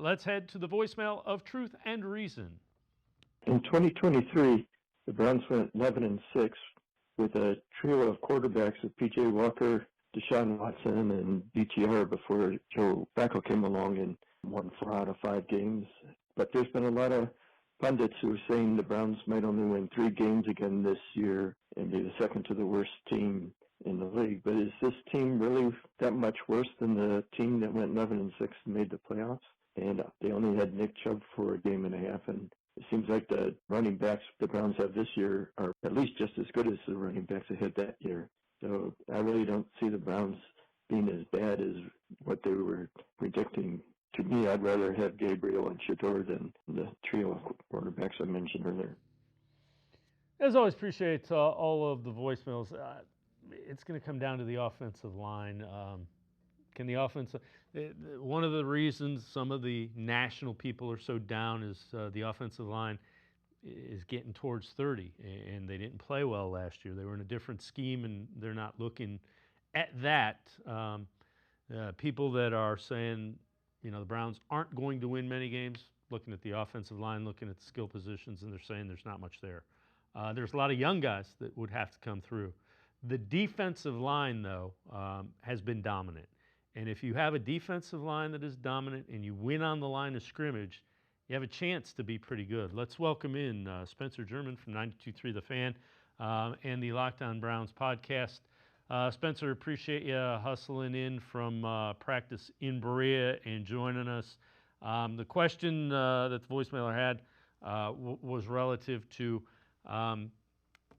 Let's head to the voicemail of Truth and Reason. In 2023, the Browns went 11-6 with a trio of quarterbacks of P.J. Walker, Deshaun Watson, and DTR before Joe Flacco came along and won 4 out of 5 games. But there's been a lot of pundits who are saying the Browns might only win 3 games again this year and be the second to the worst team in the league. But is this team really that much worse than the team that went 11-6 and made the playoffs? And they only had Nick Chubb for a game and a half, and it seems like the running backs the Browns have this year are at least just as good as the running backs they had that year. So I really don't see the Browns being as bad as what they were predicting. To me, I'd rather have Gabriel and Shador than the trio of quarterbacks I mentioned earlier. As always, appreciate all of the voicemails. It's going to come down to the offensive line. Can the offensive? One of the reasons some of the national people are so down is the offensive line is getting towards 30, and they didn't play well last year. They were in a different scheme, and they're not looking at that. People that are saying, the Browns aren't going to win many games, looking at the offensive line, looking at the skill positions, and they're saying there's not much there. There's a lot of young guys that would have to come through. The defensive line, though, has been dominant. And if you have a defensive line that is dominant and you win on the line of scrimmage, you have a chance to be pretty good. Let's welcome in Spencer German from 92.3 The Fan and the Locked On Browns podcast. Spencer, appreciate you hustling in from practice in Berea and joining us. The question that the voicemailer had was relative to,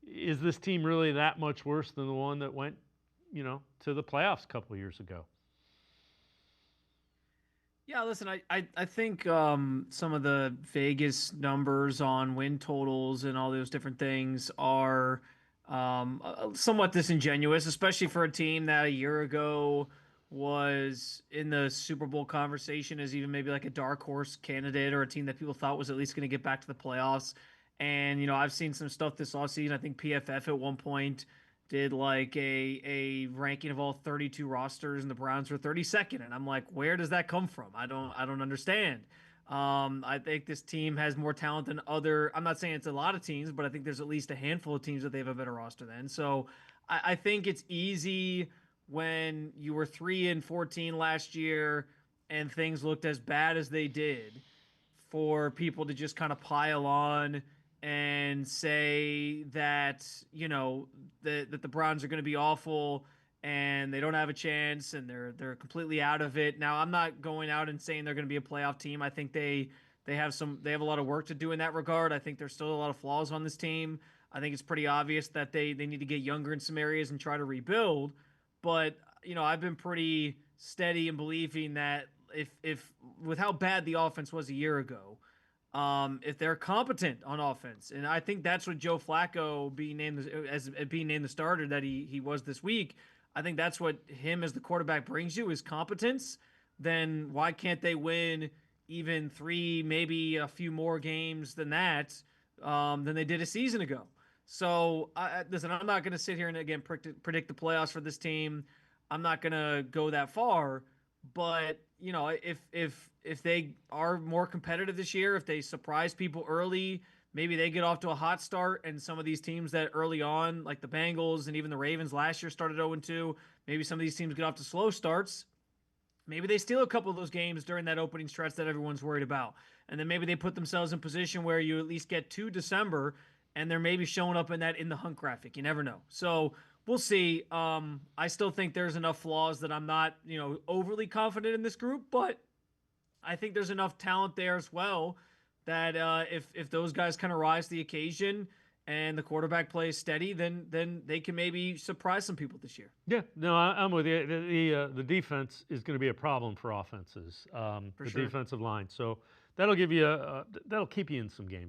is this team really that much worse than the one that went, to the playoffs a couple of years ago? Yeah, listen, I think some of the Vegas numbers on win totals and all those different things are somewhat disingenuous, especially for a team that a year ago was in the Super Bowl conversation as even maybe like a dark horse candidate or a team that people thought was at least going to get back to the playoffs. And, I've seen some stuff this offseason. I think PFF at one point did like a ranking of all 32 rosters, and the Browns were 32nd. And I'm like, where does that come from? I don't understand. I think this team has more talent than other. I'm not saying it's a lot of teams, but I think there's at least a handful of teams that they have a better roster than. So I think it's easy when you were 3-14 last year and things looked as bad as they did for people to just kind of pile on and say that, that the Browns are going to be awful and they don't have a chance and they're completely out of it. Now, I'm not going out and saying they're going to be a playoff team. I think they have a lot of work to do in that regard. I think there's still a lot of flaws on this team. I think it's pretty obvious that they need to get younger in some areas and try to rebuild. But, I've been pretty steady in believing that if with how bad the offense was a year ago, if they're competent on offense, and I think that's what Joe Flacco being named the starter that he was this week, I think that's what him as the quarterback brings you is competence. Then why can't they win even 3, maybe a few more games than that than they did a season ago? So listen, I'm not going to sit here and again predict the playoffs for this team. I'm not going to go that far, but if they are more competitive this year, if they surprise people early, maybe they get off to a hot start, and some of these teams that early on, like the Bengals and even the Ravens last year started 0-2, maybe some of these teams get off to slow starts. Maybe they steal a couple of those games during that opening stretch that everyone's worried about. And then maybe they put themselves in position where you at least get to December and they're maybe showing up in the hunt graphic. You never know. So we'll see. I still think there's enough flaws that I'm not, overly confident in this group, but I think there's enough talent there as well that if those guys kind of rise to the occasion and the quarterback plays steady, then they can maybe surprise some people this year. Yeah, no, I'm with you. The defense is going to be a problem for offenses. For sure. Defensive line, so that'll give you that'll keep you in some games.